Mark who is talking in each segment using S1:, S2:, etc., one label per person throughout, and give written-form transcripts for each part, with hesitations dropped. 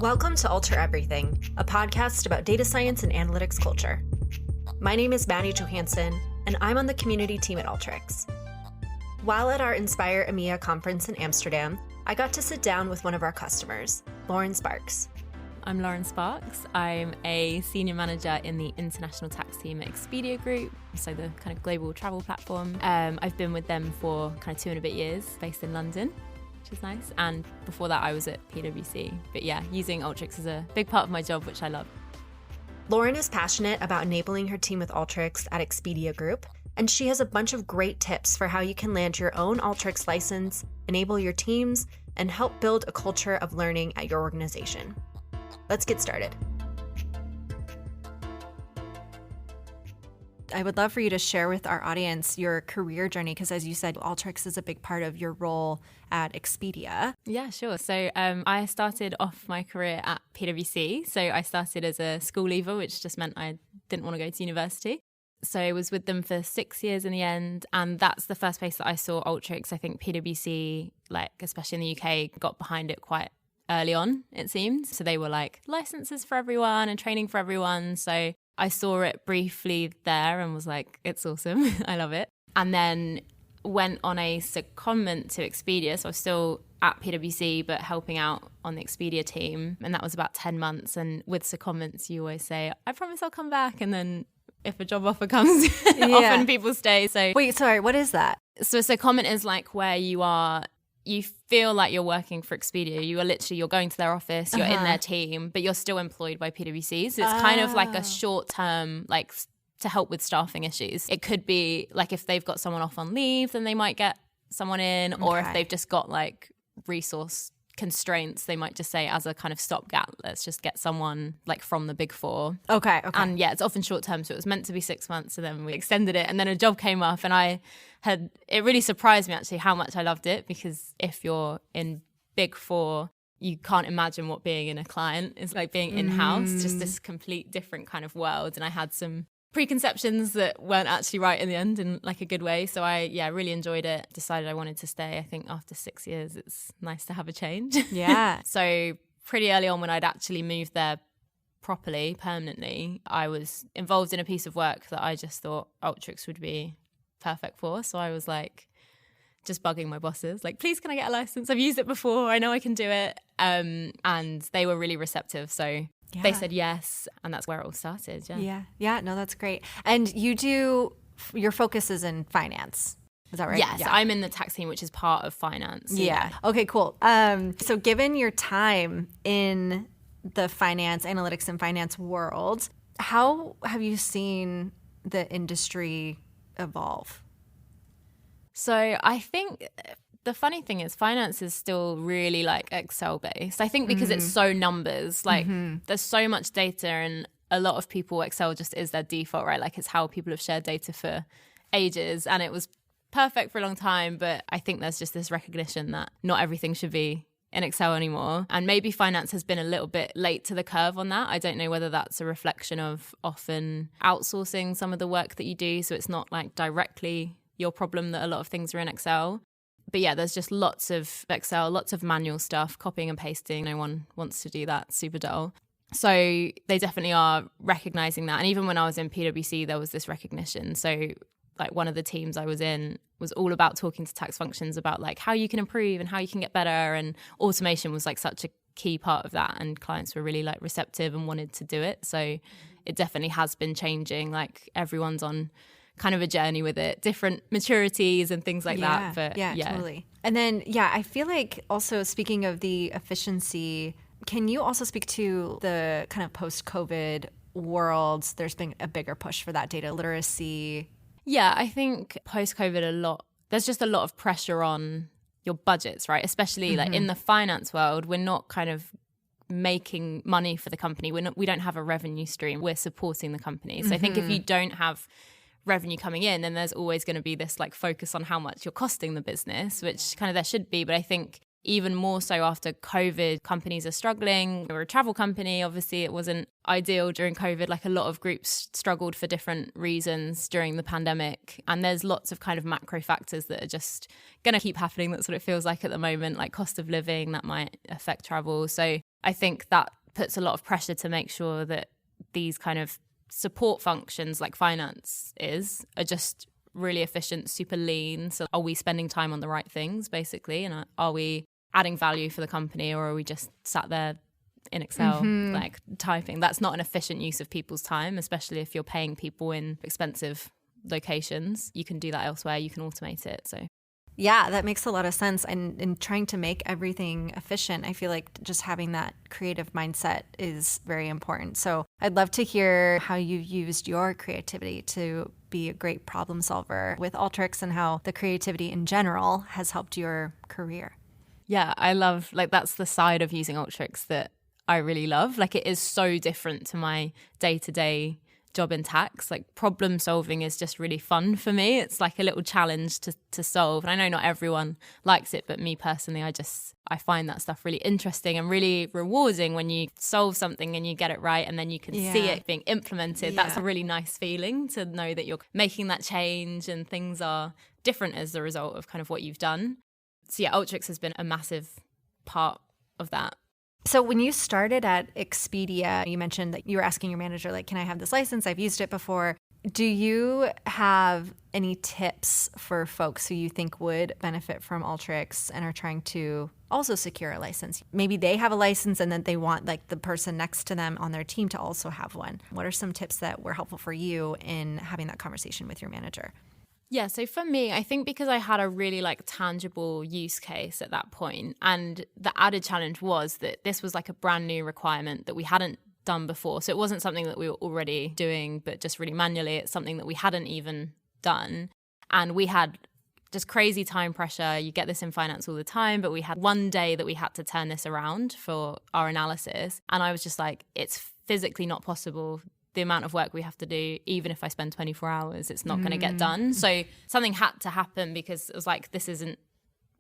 S1: Welcome to Alter Everything, a podcast about data science and analytics culture. My name is Maddie Johansson, and I'm on the community team at Alteryx. While at our Inspire EMEA conference in Amsterdam, I got to sit down with one of our customers, Lauren Sparks.
S2: I'm Lauren Sparks. I'm a senior manager in the international tax team at Expedia Group, so the kind of global travel platform. I've been with them for kind of 2 and a bit years, based in London, which is nice. And before that, I was at PwC. But yeah, using Alteryx is a big part of my job, which I love.
S1: Lauren is passionate about enabling her team with Alteryx at Expedia Group, and she has a bunch of great tips for how you can land your own Alteryx license, enable your teams, and help build a culture of learning at your organization. Let's get started. I would love for you to share with our audience your career journey, because as you said, Alteryx is a big part of your role at Expedia.
S2: Yeah, sure. So I started off my career at PwC. So I started as a school leaver, which just meant I didn't want to go to university. So I was with them for 6 years in the end. And that's the first place that I saw Alteryx. I think PwC, especially in the UK, got behind it quite early on, it seemed. So they were like licenses for everyone and training for everyone. So I saw it briefly there and was like, it's awesome. I love it. And then went on a secondment to Expedia. So I was still at PwC, but helping out on the Expedia team. And that was about 10 months. And with secondments, you always say, I promise I'll come back. And then if a job offer comes, often people stay. So
S1: wait, sorry, what is that?
S2: So secondment is like where you feel like you're working for Expedia. You're going to their office, you're in their team, but you're still employed by PwC. So it's kind of like a short term, to help with staffing issues. It could be like if they've got someone off on leave, then they might get someone in, or if they've just got resource constraints, they might just say as a kind of stopgap, let's just get someone from the Big Four.
S1: Okay.
S2: And yeah, it's often short term. So it was meant to be 6 months, and then we extended it, and then a job came up, and it really surprised me actually how much I loved it, because if you're in Big Four, you can't imagine what being in a client is like, being in-house, just this complete different kind of world. And I had some preconceptions that weren't actually right in the end, in a good way. So I really enjoyed it. Decided I wanted to stay. I think after 6 years, it's nice to have a change.
S1: Yeah.
S2: So pretty early on, when I'd actually moved there properly, permanently, I was involved in a piece of work that I just thought Alteryx would be perfect for. So I was just bugging my bosses, please, can I get a license? I've used it before. I know I can do it. And they were really receptive. So they said yes, and that's where it all started.
S1: Yeah. No, that's great. And your focus is in finance. Is that right?
S2: Yes, yeah. I'm in the tax team, which is part of finance.
S1: Yeah. Okay, cool. So given your time in the finance, analytics and finance world, how have you seen the industry evolve?
S2: So I think the funny thing is finance is still really Excel based. I think because it's so numbers, there's so much data, and a lot of people, Excel just is their default, right? It's how people have shared data for ages, and it was perfect for a long time. But I think there's just this recognition that not everything should be in Excel anymore. And maybe finance has been a little bit late to the curve on that. I don't know whether that's a reflection of often outsourcing some of the work that you do. So it's not directly your problem that a lot of things are in Excel. But yeah, there's just lots of Excel, lots of manual stuff, copying and pasting. No one wants to do that, super dull. So they definitely are recognizing that. And even when I was in PwC, there was this recognition. So one of the teams I was in was all about talking to tax functions about how you can improve and how you can get better. And automation was such a key part of that. And clients were really receptive and wanted to do it. So it definitely has been changing. Everyone's on kind of a journey with it, different maturities and things like that. But
S1: yeah, totally. And then, I feel also speaking of the efficiency, can you also speak to the kind of post-COVID world? There's been a bigger push for that data literacy.
S2: Yeah, I think post-COVID there's just a lot of pressure on your budgets, right? Especially in the finance world, we're not kind of making money for the company. We don't have a revenue stream. We're supporting the company. So I think if you don't have revenue coming in, then there's always going to be this focus on how much you're costing the business, which kind of there should be. But I think even more so after COVID, companies are struggling. We're a travel company. Obviously, it wasn't ideal during COVID. A lot of groups struggled for different reasons during the pandemic. And there's lots of kind of macro factors that are just going to keep happening. That's what it feels like at the moment, cost of living that might affect travel. So I think that puts a lot of pressure to make sure that these kind of support functions like finance are just really efficient, super lean. So are we spending time on the right things, basically? And are we adding value for the company, or are we just sat there in Excel, like typing? That's not an efficient use of people's time, especially if you're paying people in expensive locations. You can do that elsewhere. You can automate it. So
S1: yeah, that makes a lot of sense. And in trying to make everything efficient, I feel like just having that creative mindset is very important. So I'd love to hear how you've used your creativity to be a great problem solver with Alteryx, and how the creativity in general has helped your career.
S2: Yeah, I love, like, that's the side of using Alteryx that I really love. Like, it is so different to my day-to-day job in tax. Like, problem solving is just really fun for me. It's like a little challenge to solve. And I know not everyone likes it, but me personally, I find that stuff really interesting and really rewarding when you solve something and you get it right, and then you can see it being implemented. That's a really nice feeling, to know that you're making that change and things are different as a result of kind of what you've done. So yeah, Alteryx has been a massive part of that.
S1: So when you started at Expedia, you mentioned that you were asking your manager, like, can I have this license? I've used it before. Do you have any tips for folks who you think would benefit from Alteryx and are trying to also secure a license? Maybe they have a license and then they want, like, the person next to them on their team to also have one. What are some tips that were helpful for you in having that conversation with your manager?
S2: Yeah, so for me, I think because I had a really like tangible use case at that point, and the added challenge was that this was like a brand new requirement that we hadn't done before. So it wasn't something that we were already doing, but just really manually. It's something that we hadn't even done. And we had just crazy time pressure. You get this in finance all the time, but we had one day that we had to turn this around for our analysis. And I was just like, it's physically not possible. The amount of work we have to do, even if I spend 24 hours, it's not going to get done. So something had to happen, because it was like, this isn't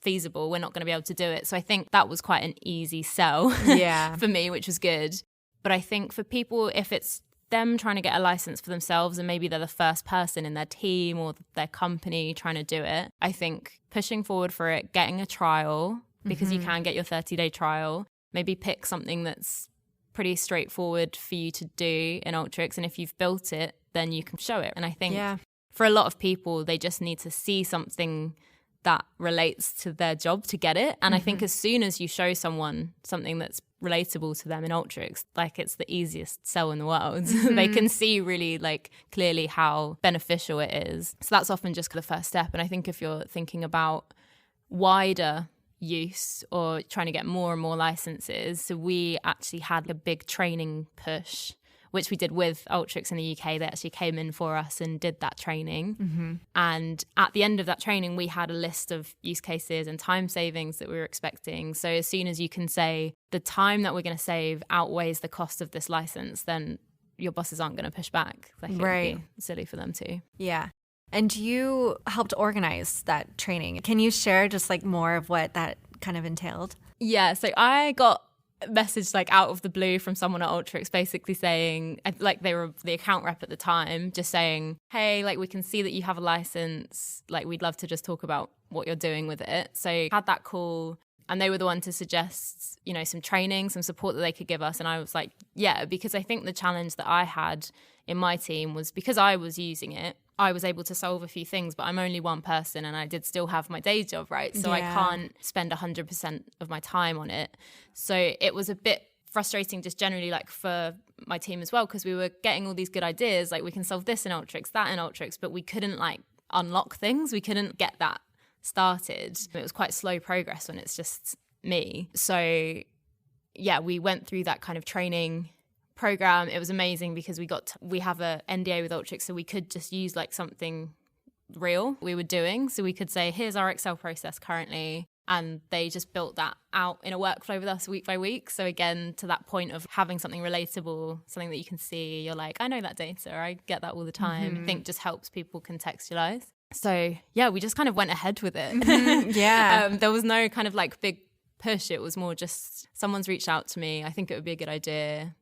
S2: feasible. We're not going to be able to do it. So I think that was quite an easy sell for me, which was good. But I think for people, if it's them trying to get a license for themselves and maybe they're the first person in their team or their company trying to do it, I think pushing forward for it, getting a trial, because you can get your 30-day trial, maybe pick something that's pretty straightforward for you to do in Alteryx, and if you've built it, then you can show it. And I think for a lot of people, they just need to see something that relates to their job to get it. And I think as soon as you show someone something that's relatable to them in Alteryx, like, it's the easiest sell in the world. They can see really like clearly how beneficial it is. So that's often just the first step. And I think if you're thinking about wider use or trying to get more and more licenses, so we actually had a big training push, which we did with Alteryx in the UK. They actually came in for us and did that training. And at the end of that training, we had a list of use cases and time savings that we were expecting. So as soon as you can say the time that we're going to save outweighs the cost of this license, then your bosses aren't going to push back. Like, it would be silly for them to.
S1: Yeah. And you helped organize that training. Can you share just like more of what that kind of entailed?
S2: Yeah, so I got a message like out of the blue from someone at Alteryx basically saying, like, they were the account rep at the time, just saying, hey, like, we can see that you have a license. Like, we'd love to just talk about what you're doing with it. So I had that call, and they were the one to suggest, you know, some training, some support that they could give us. And I was like, yeah, because I think the challenge that I had in my team was, because I was using it, I was able to solve a few things, but I'm only one person and I did still have my day job, right? So I can't spend 100% of my time on it. So it was a bit frustrating just generally, like, for my team as well, because we were getting all these good ideas, like, we can solve this in Alteryx, that in Alteryx, but we couldn't like unlock things. We couldn't get that started. It was quite slow progress when it's just me. So yeah, we went through that kind of training program. It was amazing because we have a NDA with Alteryx, so we could just use like something real we were doing. So we could say, here's our Excel process currently, and they just built that out in a workflow with us week by week. So again, to that point of having something relatable, something that you can see, you're like, I know that data, I get that all the time. I think just helps people contextualize. So yeah, we just kind of went ahead with it. There was no kind of like big push. It was more just, someone's reached out to me, I think it would be a good idea.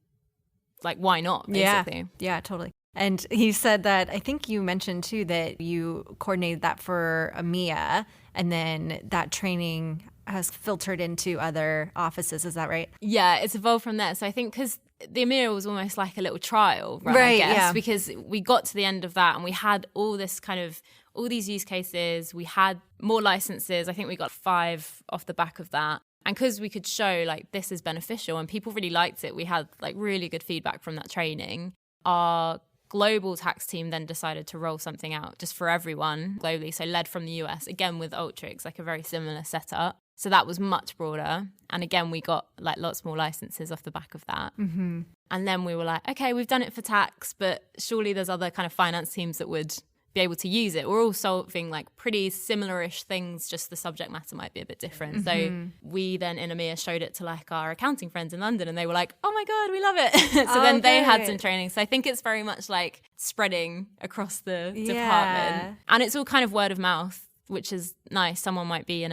S2: Like, why not, basically? Yeah,
S1: totally. And he said that, I think you mentioned too, that you coordinated that for EMEA, and then that training has filtered into other offices. Is that right?
S2: Yeah, it's evolved from there. So I think because the Amira was almost like a little trial run, I guess, because we got to the end of that and we had all this kind of, all these use cases. We had more licenses. I think we got 5 off the back of that. And because we could show like this is beneficial and people really liked it, we had like really good feedback from that training. Our global tax team then decided to roll something out just for everyone globally. So led from the US, again with Alteryx, like a very similar setup. So that was much broader. And again, we got like lots more licenses off the back of that.
S1: Mm-hmm.
S2: And then we were like, okay, we've done it for tax, but surely there's other kind of finance teams that would be able to use it. We're all solving like pretty similar-ish things, just the subject matter might be a bit different.
S1: Mm-hmm.
S2: So we then in EMEA showed it to like our accounting friends in London and they were like, oh my God, we love it. So then they had some training. So I think it's very much like spreading across the department. And it's all kind of word of mouth, which is nice. Someone might be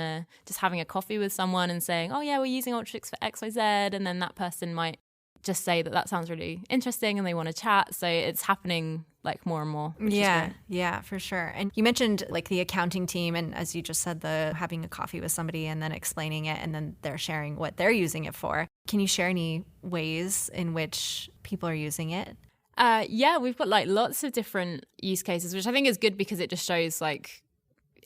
S2: just having a coffee with someone and saying, oh yeah, we're using Alteryx for XYZ. And then that person might just say that sounds really interesting and they want to chat. So it's happening like more and more.
S1: Yeah, for sure. And you mentioned like the accounting team and as you just said, the having a coffee with somebody and then explaining it and then they're sharing what they're using it for. Can you share any ways in which people are using it?
S2: Yeah, we've got like lots of different use cases, which I think is good because it just shows like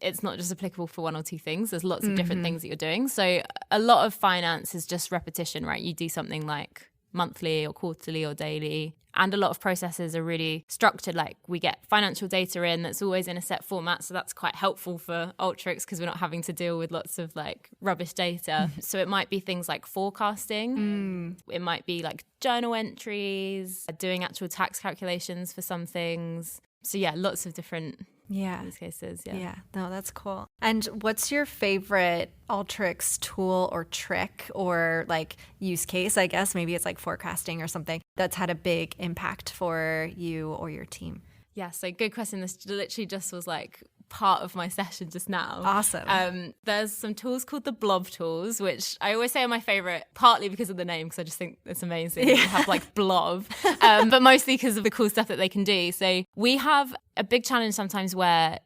S2: it's not just applicable for one or two things. There's lots of different things that you're doing. So a lot of finance is just repetition, right? You do something like monthly or quarterly or daily. And a lot of processes are really structured. Like we get financial data in that's always in a set format. So that's quite helpful for Alteryx because we're not having to deal with lots of like rubbish data. So it might be things like forecasting. It might be like journal entries, doing actual tax calculations for some things. So yeah, lots of different use cases.
S1: Yeah, no, that's cool. And what's your favorite Alteryx tool or trick or like use case, I guess? Maybe it's like forecasting or something that's had a big impact for you or your team.
S2: Yeah, so good question. This literally just was like part of my session just now.
S1: Awesome.
S2: There's some tools called the blob tools, which I always say are my favorite, partly because of the name, because I just think it's amazing. You have like blob, but mostly because of the cool stuff that they can do. So we have a big challenge sometimes where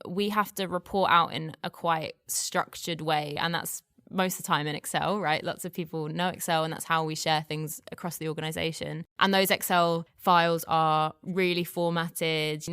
S2: we have to report out in a quite structured way, and that's most of the time in Excel, right? Lots of people know Excel and that's how we share things across the organization. And those Excel files are really formatted,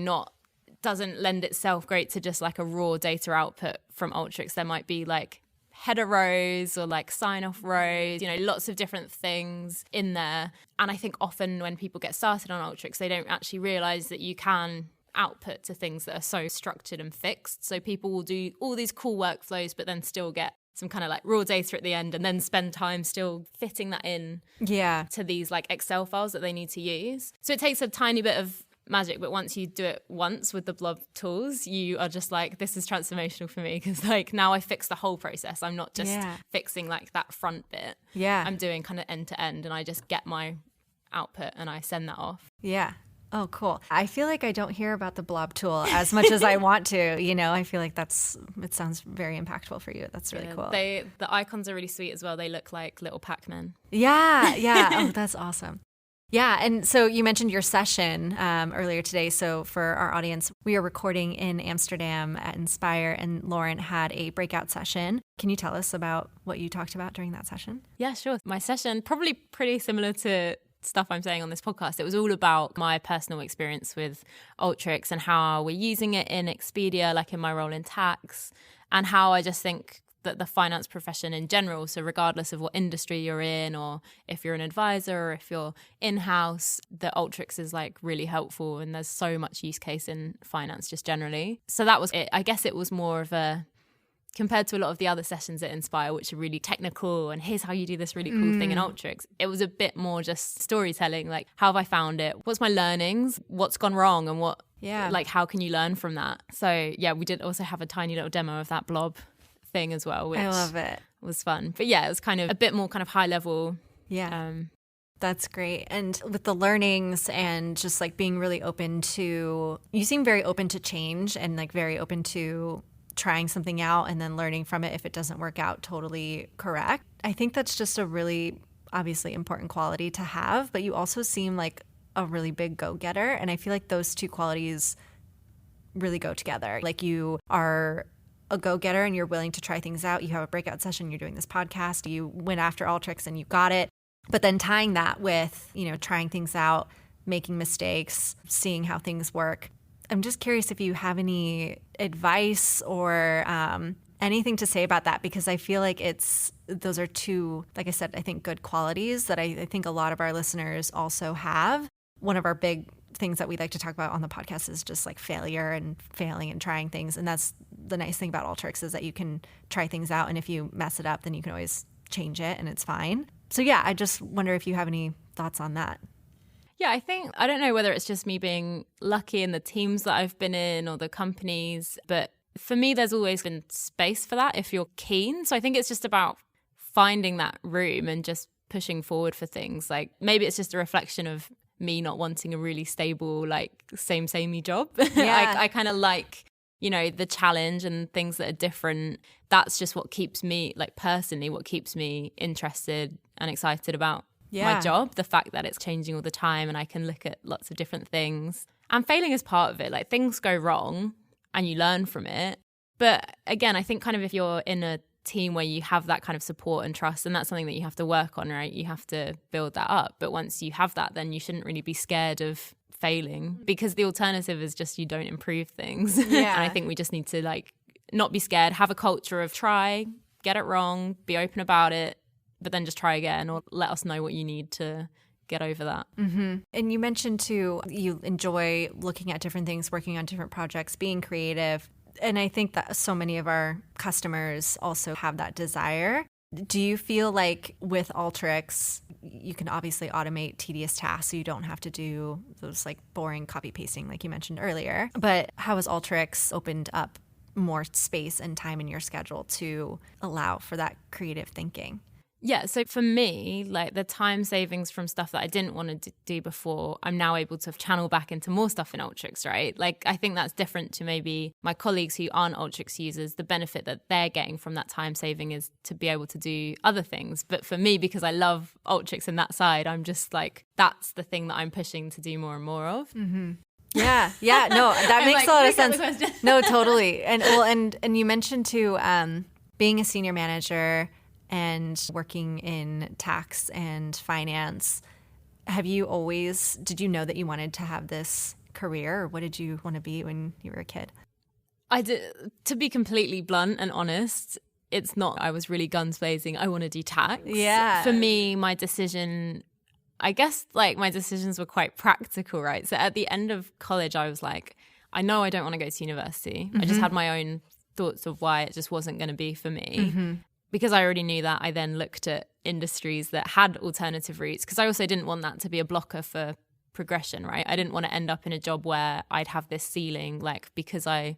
S2: doesn't lend itself great to just like a raw data output from Alteryx. There might be like header rows or like sign-off rows, lots of different things in there. And I think often when people get started on Alteryx, they don't actually realize that you can output to things that are so structured and fixed. So people will do all these cool workflows, but then still get some kind of like raw data at the end and then spend time still fitting that in to these like Excel files that they need to use. So it takes a tiny bit of magic, but once you do it once with the blob tools, you are just like, this is transformational for me because like now I fix the whole process. I'm not just fixing like that front bit. I'm doing kind of end to end and I just get my output and I send that off.
S1: Oh, cool. I feel like I don't hear about the blob tool as much as I want to, I feel like it sounds very impactful for you. That's really cool.
S2: The icons are really sweet as well. They look like little Pac-Men.
S1: Yeah. Oh, that's awesome. Yeah. And so you mentioned your session earlier today. So for our audience, we are recording in Amsterdam at Inspire and Lauren had a breakout session. Can you tell us about what you talked about during that session?
S2: Yeah, sure. My session, probably pretty similar to stuff I'm saying on this podcast. It was all about my personal experience with Alteryx and how we're using it in Expedia, like in my role in tax, and how I just think that the finance profession in general, so regardless of what industry you're in or if you're an advisor or if you're in-house, the Alteryx is like really helpful and there's so much use case in finance just generally. So that was it. I guess it was more of compared to a lot of the other sessions at Inspire, which are really technical and here's how you do this really cool thing in Alteryx, it was a bit more just storytelling, like how have I found it? What's my learnings? What's gone wrong? And like how can you learn from that? So yeah, we did also have a tiny little demo of that blob thing as well, which
S1: I love it.
S2: Was fun. But yeah, it was kind of a bit more kind of high level.
S1: Yeah. That's great. And with the learnings and just like being really open to, you seem very open to change and like very open to trying something out and then learning from it if it doesn't work out totally correct. I think that's just a really obviously important quality to have, but you also seem like a really big go-getter. And I feel like those two qualities really go together. Like you are a go-getter and you're willing to try things out, you have a breakout session, you're doing this podcast, you went after Alteryx and you got it. But then tying that with, trying things out, making mistakes, seeing how things work. I'm just curious if you have any advice or anything to say about that, because I feel like those are two, like I said, I think good qualities that I think a lot of our listeners also have. One of our big things that we like to talk about on the podcast is just like failure and failing and trying things. And that's the nice thing about Alteryx, is that you can try things out. And if you mess it up, then you can always change it and it's fine. So yeah, I just wonder if you have any thoughts on that.
S2: Yeah, I don't know whether it's just me being lucky in the teams that I've been in or the companies, but for me, there's always been space for that if you're keen. So I think it's just about finding that room and just pushing forward for things. Like maybe it's just a reflection of me not wanting a really stable, like samey job.
S1: Yeah.
S2: I kind of like, the challenge and things that are different. That's just what keeps me, like personally, what keeps me interested and excited about my job. The fact that it's changing all the time and I can look at lots of different things. And failing is part of it. Like things go wrong and you learn from it. But again, I think kind of if you're in a team where you have that kind of support and trust, and that's something that you have to work on, right? You have to build that up. But once you have that, then you shouldn't really be scared of failing, because the alternative is just you don't improve things.
S1: Yeah.
S2: And I think we just need to like not be scared, have a culture of try, get it wrong, be open about it, but then just try again, or let us know what you need to get over that.
S1: Mm-hmm. And you mentioned too, you enjoy looking at different things, working on different projects, being creative. And I think that so many of our customers also have that desire. Do you feel like with Alteryx, you can obviously automate tedious tasks so you don't have to do those like boring copy pasting like you mentioned earlier, but how has Alteryx opened up more space and time in your schedule to allow for that creative thinking?
S2: Yeah, so for me, like the time savings from stuff that I didn't want to do before, I'm now able to channel back into more stuff in Alteryx, right? Like I think that's different to maybe my colleagues who aren't Alteryx users. The benefit that they're getting from that time saving is to be able to do other things. But for me, because I love Alteryx and that side, I'm just like, that's the thing that I'm pushing to do more and more of.
S1: Mm-hmm. Yeah. No, that makes a lot of sense. No, totally. And you mentioned too, being a senior manager and working in tax and finance. Did you know that you wanted to have this career, or what did you want to be when you were a kid?
S2: I did, to be completely blunt and honest, it's not, I was really guns blazing, I want to do tax.
S1: Yeah.
S2: For me, my decisions were quite practical, right? So at the end of college, I was like, I know I don't want to go to university. Mm-hmm. I just had my own thoughts of why it just wasn't going to be for me. Mm-hmm. Because I already knew that, I then looked at industries that had alternative routes, because I also didn't want that to be a blocker for progression, right? I didn't want to end up in a job where I'd have this ceiling, like because I'm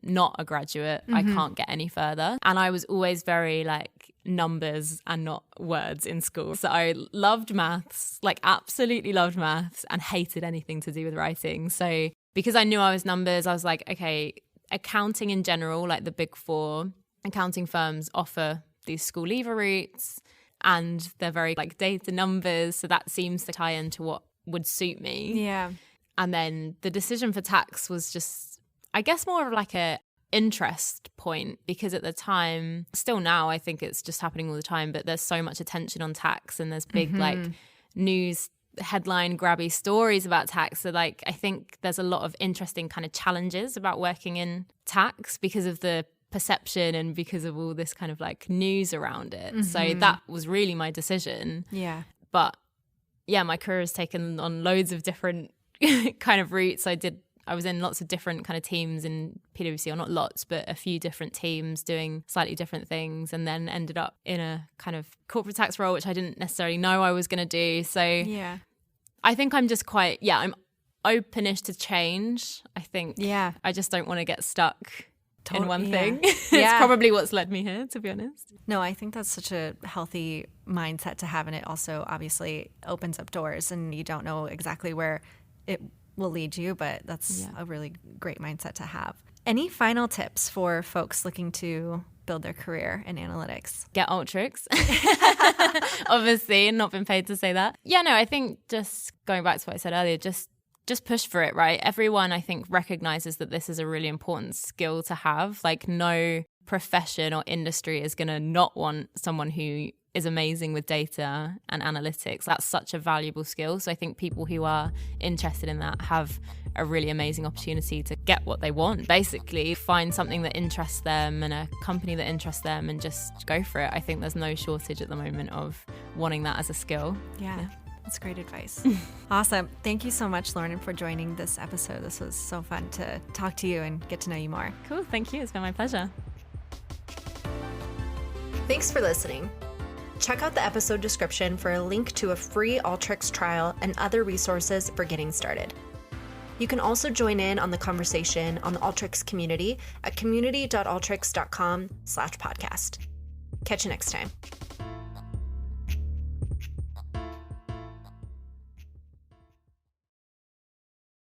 S2: not a graduate, I can't get any further. And I was always very like numbers and not words in school. So I loved maths, like absolutely loved maths, and hated anything to do with writing. So because I knew I was numbers, I was like, okay, accounting in general, like the big four accounting firms offer these school leaver routes, and they're very like data numbers, so that seems to tie into what would suit me.
S1: Yeah.
S2: And then the decision for tax was just, I guess, more of like a interest point, because at the time, still now, I think it's just happening all the time, but there's so much attention on tax, and there's big like news headline grabby stories about tax. So like I think there's a lot of interesting kind of challenges about working in tax because of the perception and because of all this kind of like news around it. Mm-hmm. So that was really my decision.
S1: Yeah.
S2: But yeah, my career has taken on loads of different kind of routes. I was in lots of different kind of teams in PwC, or not lots, but a few different teams doing slightly different things, and then ended up in a kind of corporate tax role, which I didn't necessarily know I was going to do. So yeah, I think I'm just I'm openish to change. I think I just don't want to get stuck in one thing. It's probably what's led me here, to be honest.
S1: No, I think that's such a healthy mindset to have, and it also obviously opens up doors, and you don't know exactly where it will lead you, but that's a really great mindset to have. Any final tips for folks looking to build their career in analytics?
S2: Get Alteryx. Obviously, not been paid to say that. Yeah, no, I think just going back to what I said earlier, just push for it, right? Everyone, I think, recognizes that this is a really important skill to have. Like, no profession or industry is going to not want someone who is amazing with data and analytics. That's such a valuable skill. So I think people who are interested in that have a really amazing opportunity to get what they want, basically find something that interests them and a company that interests them and just go for it. I think there's no shortage at the moment of wanting that as a skill.
S1: Yeah. That's great advice. Awesome. Thank you so much, Lauren, for joining this episode. This was so fun to talk to you and get to know you more.
S2: Cool. Thank you. It's been my pleasure.
S1: Thanks for listening. Check out the episode description for a link to a free Alteryx trial and other resources for getting started. You can also join in on the conversation on the Alteryx community at community.alteryx.com/podcast. Catch you next time.